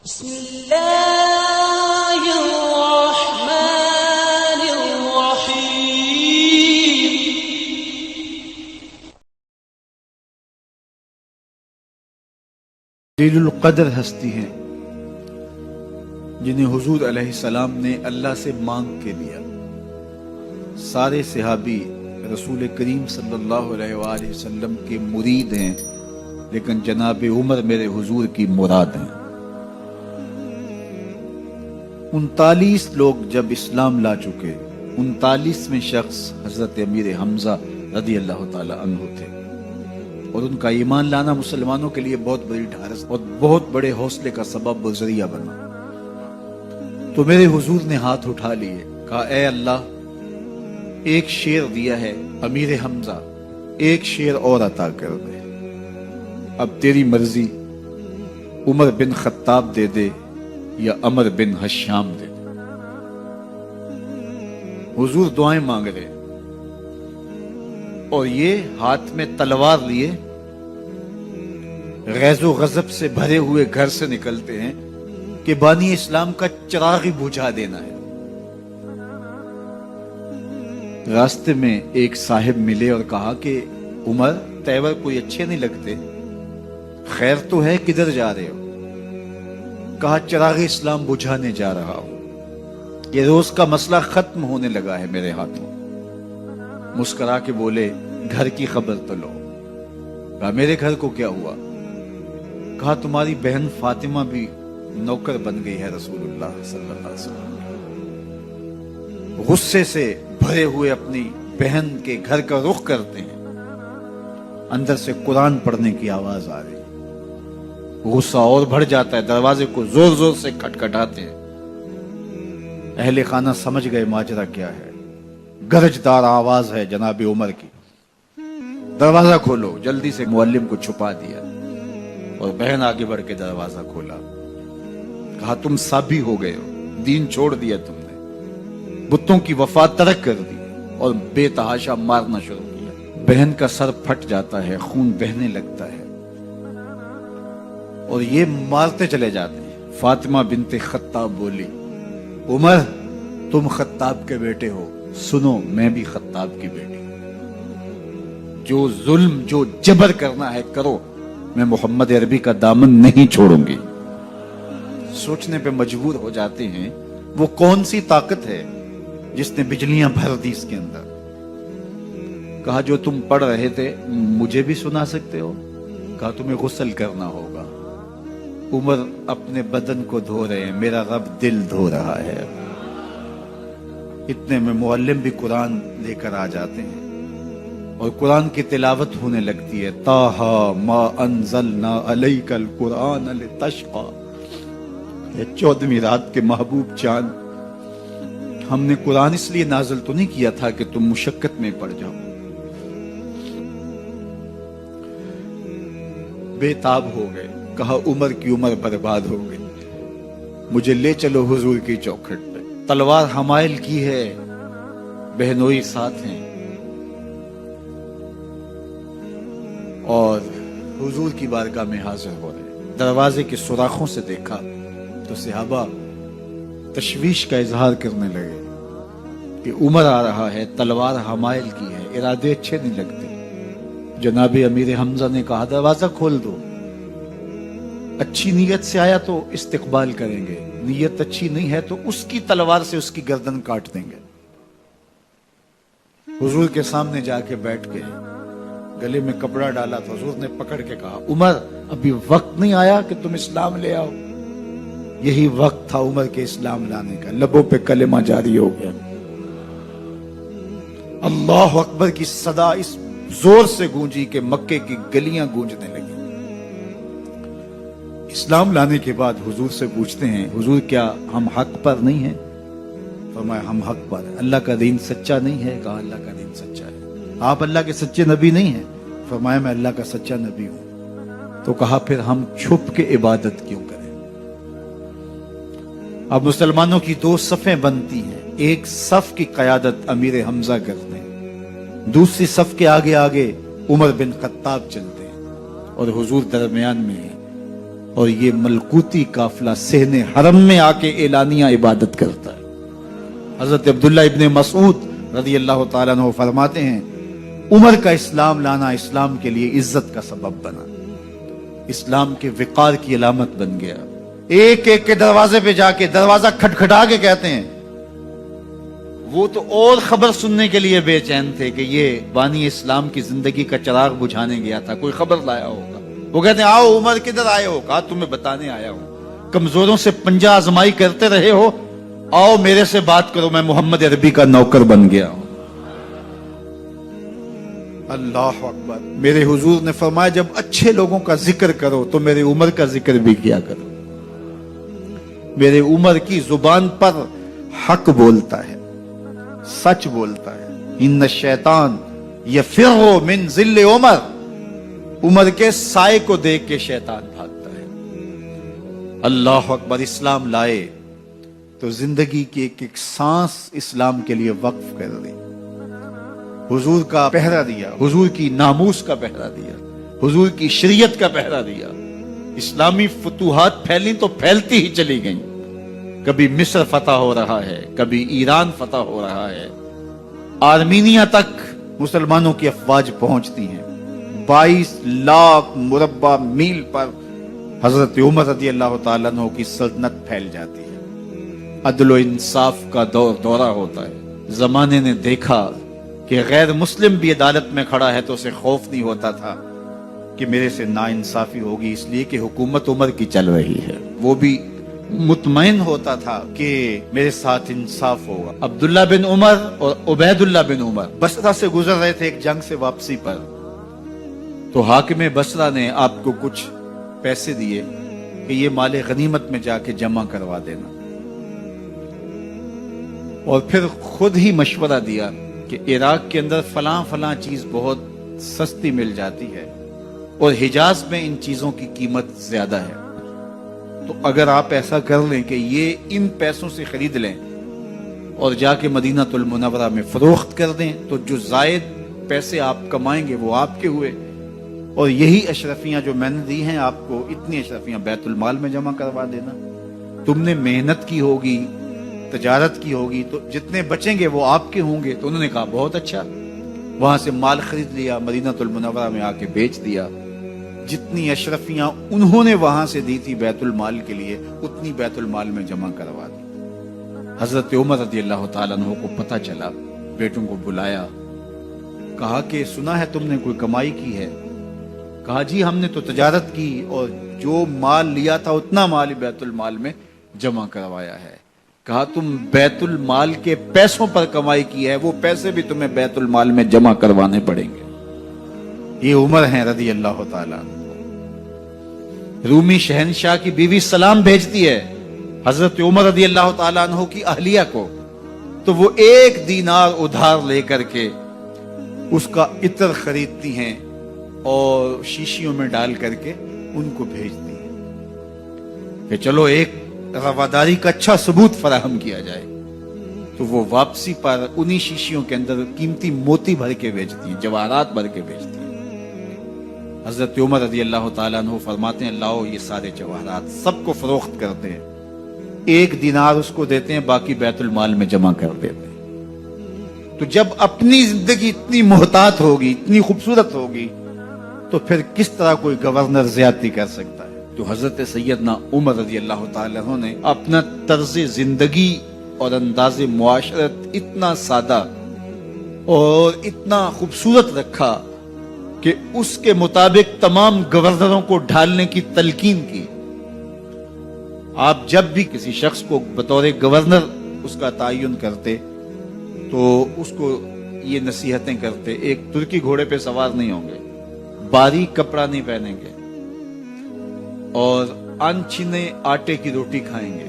بسم اللہ الرحمن الرحیم۔ جلیل القدر ہستی ہیں جنہیں حضور علیہ السلام نے اللہ سے مانگ کے دیا۔ سارے صحابی رسول کریم صلی اللہ علیہ وآلہ وسلم کے مرید ہیں، لیکن جناب عمر میرے حضور کی مراد ہیں۔ 39 لوگ جب اسلام لا چکے، 39ویں شخص حضرت امیر حمزہ رضی اللہ تعالی عنہ تھے، اور ان کا ایمان لانا مسلمانوں کے لیے بہت بڑی ڈھارس اور بہت بڑے حوصلے کا سبب و ذریعہ بنا۔ تو میرے حضور نے ہاتھ اٹھا لیے، کہا اے اللہ، ایک شیر دیا ہے امیر حمزہ، ایک شیر اور عطا کر دے، اب تیری مرضی، عمر بن خطاب دے دے یا عمر بن حشام دے دے۔ حضور دعائیں مانگ رہے اور یہ ہاتھ میں تلوار لیے غیظ و غضب سے بھرے ہوئے گھر سے نکلتے ہیں کہ بانی اسلام کا چراغ ہی بجھا دینا ہے۔ راستے میں ایک صاحب ملے اور کہا کہ عمر، تیور کوئی اچھے نہیں لگتے، خیر تو ہے، کدھر جا رہے ہو؟ کہا چراغ اسلام بجھانے جا رہا ہوں، یہ روز کا مسئلہ ختم ہونے لگا ہے میرے ہاتھوں۔ مسکرا کے بولے گھر کی خبر تو لو۔ کہا میرے گھر کو کیا ہوا؟ کہا تمہاری بہن فاطمہ بھی نوکر بن گئی ہے رسول اللہ صلی اللہ علیہ وسلم۔ غصے سے بھرے ہوئے اپنی بہن کے گھر کا رخ کرتے ہیں، اندر سے قرآن پڑھنے کی آواز آ رہی، غصہ اور بڑھ جاتا ہے، دروازے کو زور زور سے کھٹکھٹاتے ہیں۔ اہل خانہ سمجھ گئے ماجرا کیا ہے، گرجدار آواز ہے جناب عمر کی، دروازہ کھولو۔ جلدی سے معلم کو چھپا دیا اور بہن آگے بڑھ کے دروازہ کھولا۔ کہا تم سابی ہو گئے ہو، دین چھوڑ دیا تم نے، بتوں کی وفا ترک کر دی اور بے تحاشا مارنا شروع کیا۔ بہن کا سر پھٹ جاتا ہے، خون بہنے لگتا ہے اور یہ مارتے چلے جاتے ہیں۔ فاطمہ بنت خطاب بولی عمر، تم خطاب کے بیٹے ہو، سنو میں بھی خطاب کی بیٹی ہوں، جو ظلم جو جبر کرنا ہے کرو، میں محمد عربی کا دامن نہیں چھوڑوں گی۔ سوچنے پہ مجبور ہو جاتے ہیں وہ کون سی طاقت ہے جس نے بجلیاں بھر دی اس کے اندر۔ کہا جو تم پڑھ رہے تھے مجھے بھی سنا سکتے ہو؟ کہا تمہیں غسل کرنا ہوگا۔ عمر اپنے بدن کو دھو رہے ہیں، میرا رب دل دھو رہا ہے۔ اتنے میں معلم بھی قرآن لے کر آ جاتے ہیں اور قرآن کی تلاوت ہونے لگتی ہے۔ طٰہٰ ما انزلنا علیک القرآن لتشقیٰ، 14ویں رات کے محبوب چاند، ہم نے قرآن اس لیے نازل تو نہیں کیا تھا کہ تم مشقت میں پڑ جاؤ۔ بے تاب ہو گئے، کہا عمر کی عمر برباد ہو گئی، مجھے لے چلو حضور کی چوکھٹ پہ۔ تلوار حمائل کی ہے، بہنوئی ساتھ ہیں، اور حضور کی بارگاہ میں حاضر ہو رہے۔ دروازے کے سوراخوں سے دیکھا تو صحابہ تشویش کا اظہار کرنے لگے کہ عمر آ رہا ہے، تلوار حمائل کی ہے، ارادے اچھے نہیں لگتے۔ جناب امیر حمزہ نے کہا دروازہ کھول دو، اچھی نیت سے آیا تو استقبال کریں گے، نیت اچھی نہیں ہے تو اس کی تلوار سے اس کی گردن کاٹ دیں گے۔ حضور کے سامنے جا کے بیٹھ گئے، گلے میں کپڑا ڈالا تو حضور نے پکڑ کے کہا عمر، ابھی وقت نہیں آیا کہ تم اسلام لے آؤ؟ یہی وقت تھا عمر کے اسلام لانے کا۔ لبوں پہ کلمہ جاری ہو گیا، اللہ اکبر کی صدا اس زور سے گونجی کہ مکے کی گلیاں گونجنے لگی۔ اسلام لانے کے بعد حضور سے پوچھتے ہیں حضور کیا ہم حق پر نہیں ہیں؟ فرمایا ہم حق پر ہیں۔ اللہ کا دین سچا نہیں ہے؟ کہا اللہ کا دین سچا ہے۔ آپ اللہ کے سچے نبی نہیں ہیں؟ فرمایا میں اللہ کا سچا نبی ہوں۔ تو کہا پھر ہم چھپ کے عبادت کیوں کریں؟ اب مسلمانوں کی دو صفیں بنتی ہیں، ایک صف کی قیادت امیر حمزہ کرتے ہیں، دوسری صف کے آگے آگے عمر بن خطاب چلتے ہیں، اور حضور درمیان میں ہیں۔ اور یہ ملکوتی قافلہ صحن حرم میں آ کے اعلانیہ عبادت کرتا ہے۔ حضرت عبداللہ ابن مسعود رضی اللہ تعالیٰ عنہ فرماتے ہیں عمر کا اسلام لانا اسلام کے لیے عزت کا سبب بنا، اسلام کے وقار کی علامت بن گیا۔ ایک ایک کے دروازے پہ جا کے دروازہ کھٹکھٹا کے کہتے ہیں، وہ تو اور خبر سننے کے لیے بے چین تھے کہ یہ بانی اسلام کی زندگی کا چراغ بجھانے گیا تھا، کوئی خبر لایا ہوگا۔ وہ کہتے ہیں آؤ عمر کدھر آئے ہو؟ کہا تمہیں بتانے آیا ہوں، کمزوروں سے پنجہ آزمائی کرتے رہے ہو، آؤ میرے سے بات کرو، میں محمد عربی کا نوکر بن گیا ہوں۔ اللہ اکبر۔ میرے حضور نے فرمایا جب اچھے لوگوں کا ذکر کرو تو میرے عمر کا ذکر بھی کیا کرو۔ میرے عمر کی زبان پر حق بولتا ہے، سچ بولتا ہے۔ ان الشیطان یفر من ظل عمر، عمر کے سائے کو دیکھ کے شیطان بھاگتا ہے۔ اللہ اکبر۔ اسلام لائے تو زندگی کی ایک ایک سانس اسلام کے لیے وقف کر دی، حضور کا پہرا دیا، حضور کی ناموس کا پہرا دیا، حضور کی شریعت کا پہرا دیا۔ اسلامی فتوحات پھیلی تو پھیلتی ہی چلی گئیں، کبھی مصر فتح ہو رہا ہے، کبھی ایران فتح ہو رہا ہے، آرمینیا تک مسلمانوں کی افواج پہنچتی ہیں۔ 22 لاکھ مربع میل پر حضرت عمر رضی اللہ تعالیٰ عنہ کی سلطنت پھیل جاتی ہے۔ عدل و انصاف کا دورہ ہوتا ہے۔ زمانے نے دیکھا کہ غیر مسلم بھی عدالت میں کھڑا ہے تو اسے خوف نہیں ہوتا تھا کہ میرے سے ناانصافی ہوگی، اس لیے کہ حکومت عمر کی چل رہی ہے۔ وہ بھی مطمئن ہوتا تھا کہ میرے ساتھ انصاف ہوگا۔ عبداللہ بن عمر اور عبید اللہ بن عمر بصرہ سے گزر رہے تھے ایک جنگ سے واپسی پر، تو حاکم بصرہ نے آپ کو کچھ پیسے دیے کہ یہ مال غنیمت میں جا کے جمع کروا دینا، اور پھر خود ہی مشورہ دیا کہ عراق کے اندر فلاں فلاں چیز بہت سستی مل جاتی ہے اور حجاز میں ان چیزوں کی قیمت زیادہ ہے، تو اگر آپ ایسا کر لیں کہ یہ ان پیسوں سے خرید لیں اور جا کے مدینہ المنورہ میں فروخت کر دیں تو جو زائد پیسے آپ کمائیں گے وہ آپ کے ہوئے، اور یہی اشرفیاں جو میں نے دی ہیں آپ کو، اتنی اشرفیاں بیت المال میں جمع کروا دینا۔ تم نے محنت کی ہوگی، تجارت کی ہوگی، تو جتنے بچیں گے وہ آپ کے ہوں گے۔ تو انہوں نے کہا بہت اچھا، وہاں سے مال خرید لیا، مدینہ المنورہ میں آ کے بیچ دیا۔ جتنی اشرفیاں انہوں نے وہاں سے دی تھی بیت المال کے لیے، اتنی بیت المال میں جمع کروا دی۔ حضرت عمر رضی اللہ تعالیٰ عنہ کو پتہ چلا، بیٹوں کو بلایا، کہا کہ سنا ہے تم نے کوئی کمائی کی ہے؟ کہا جی ہم نے تو تجارت کی اور جو مال لیا تھا اتنا مال ہی بیت المال میں جمع کروایا ہے۔ کہا تم بیت المال کے پیسوں پر کمائی کی ہے، وہ پیسے بھی تمہیں بیت المال میں جمع کروانے پڑیں گے۔ یہ عمر ہیں رضی اللہ تعالیٰ۔ رومی شہنشاہ کی بیوی سلام بھیجتی ہے حضرت عمر رضی اللہ تعالیٰ عنہ کی اہلیہ کو، تو وہ 1 دینار ادھار لے کر کے اس کا عطر خریدتی ہیں اور شیشیوں میں ڈال کر کے ان کو بھیجتی ہیں کہ چلو ایک رواداری کا اچھا ثبوت فراہم کیا جائے۔ تو وہ واپسی پر انہی شیشیوں کے اندر قیمتی موتی بھر کے بیچتی ہیں، جواہرات بھر کے بیچتی ہیں۔ حضرت عمر رضی اللہ تعالیٰ عنہ فرماتے ہیں لاؤ یہ سارے جواہرات، سب کو فروخت کرتے ہیں، 1 دینار اس کو دیتے ہیں، باقی بیت المال میں جمع کر دیتے ہیں۔ تو جب اپنی زندگی اتنی محتاط ہوگی، اتنی خوبصورت ہوگی، تو پھر کس طرح کوئی گورنر زیادتی کر سکتا ہے؟ تو حضرت سیدنا عمر رضی اللہ تعالیٰ عنہ نے اپنا طرز زندگی اور انداز معاشرت اتنا سادہ اور اتنا خوبصورت رکھا کہ اس کے مطابق تمام گورنروں کو ڈھالنے کی تلقین کی۔ آپ جب بھی کسی شخص کو بطور گورنر اس کا تعین کرتے تو اس کو یہ نصیحتیں کرتے، ایک ترکی گھوڑے پہ سوار نہیں ہوں گے، باریک کپڑا نہیں پہنیں گے، اور انچھنے آٹے کی روٹی کھائیں گے،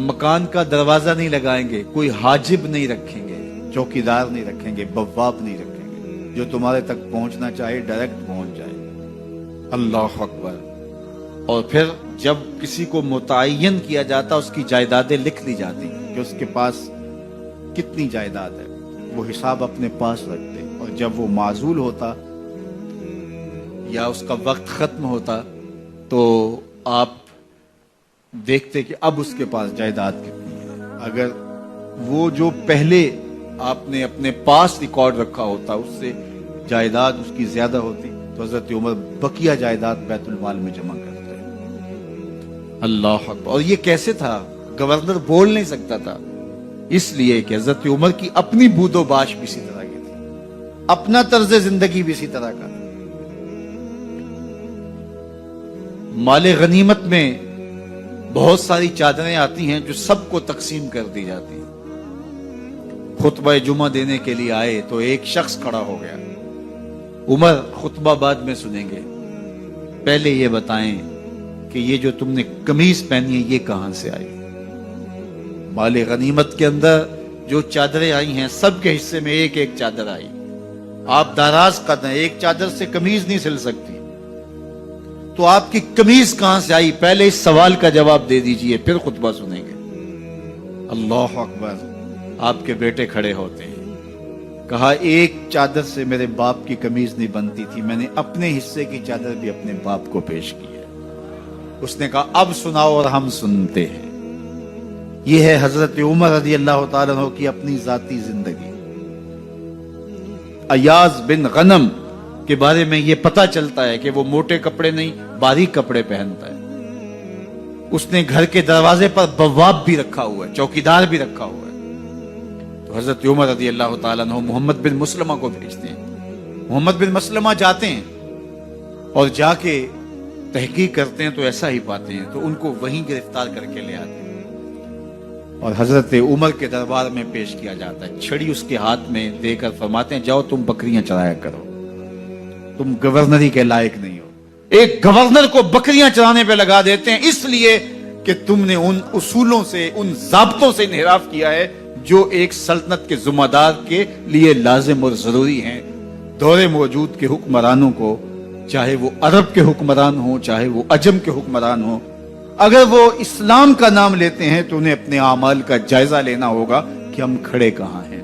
مکان کا دروازہ نہیں لگائیں گے، کوئی حاجب نہیں رکھیں گے، چوکیدار نہیں رکھیں گے، بواب نہیں رکھیں گے، جو تمہارے تک پہنچنا چاہے ڈائریکٹ پہنچ جائے۔ اللہ اکبر۔ اور پھر جب کسی کو متعین کیا جاتا اس کی جائیدادیں لکھ لی جاتی کہ اس کے پاس کتنی جائیداد ہے، وہ حساب اپنے پاس رکھتے، اور جب وہ معزول ہوتا یا اس کا وقت ختم ہوتا تو آپ دیکھتے کہ اب اس کے پاس جائیداد کتنی ہے. اگر وہ جو پہلے آپ نے اپنے پاس ریکارڈ رکھا ہوتا اس سے جائیداد اس کی زیادہ ہوتی تو حضرت عمر بقیہ جائیداد بیت المال میں جمع کرتے. اللہ اکبر. اور یہ کیسے تھا؟ گورنر بول نہیں سکتا تھا، اس لیے کہ حضرت عمر کی اپنی بود و باش بھی اسی طرح کی تھی، اپنا طرز زندگی بھی اسی طرح کا تھا. مال غنیمت میں بہت ساری چادریں آتی ہیں جو سب کو تقسیم کر دی جاتی ہیں. خطبہ جمعہ دینے کے لیے آئے تو ایک شخص کھڑا ہو گیا. عمر خطبہ بعد میں سنیں گے، پہلے یہ بتائیں کہ یہ جو تم نے قمیض پہنی ہے یہ کہاں سے آئی؟ مال غنیمت کے اندر جو چادریں آئی ہیں سب کے حصے میں ایک ایک چادر آئی. آپ داراز قد ہیں، ایک چادر سے قمیض نہیں سل سکتی، تو آپ کی قمیض کہاں سے آئی؟ پہلے اس سوال کا جواب دے دیجئے، پھر خطبہ سنیں گے. اللہ اکبر. آپ کے بیٹے کھڑے ہوتے ہیں، کہا ایک چادر سے میرے باپ کی قمیض نہیں بنتی تھی، میں نے اپنے حصے کی چادر بھی اپنے باپ کو پیش کی ہے. اس نے کہا اب سناؤ اور ہم سنتے ہیں. یہ ہے حضرت عمر رضی اللہ تعالیٰ عنہ کی اپنی ذاتی زندگی. ایاز بن غنم کے بارے میں یہ پتا چلتا ہے کہ وہ موٹے کپڑے نہیں باریک کپڑے پہنتا ہے. اس نے گھر کے دروازے پر بواب بھی رکھا ہوا ہے، چوکیدار بھی رکھا ہوا ہے. تو حضرت عمر رضی اللہ تعالیٰ عنہ محمد بن مسلمہ کو بھیجتے ہیں. محمد بن مسلمہ جاتے ہیں اور جا کے تحقیق کرتے ہیں تو ایسا ہی پاتے ہیں، تو ان کو وہیں گرفتار کر کے لے آتے ہیں اور حضرت عمر کے دربار میں پیش کیا جاتا ہے. چھڑی اس کے ہاتھ میں دے کر فرماتے ہیں جاؤ تم بکریاں چرایا کرو، تم گورنری کے لائق نہیں ہو. ایک گورنر کو بکریاں چرانے پہ لگا دیتے ہیں اس لیے کہ تم نے ان اصولوں سے، ان ضابطوں سے انحراف کیا ہے جو ایک سلطنت کے ذمہ دار کے لیے لازم اور ضروری ہیں. دور موجود کے حکمرانوں کو، چاہے وہ عرب کے حکمران ہوں چاہے وہ عجم کے حکمران ہوں، اگر وہ اسلام کا نام لیتے ہیں تو انہیں اپنے اعمال کا جائزہ لینا ہوگا کہ ہم کھڑے کہاں ہیں.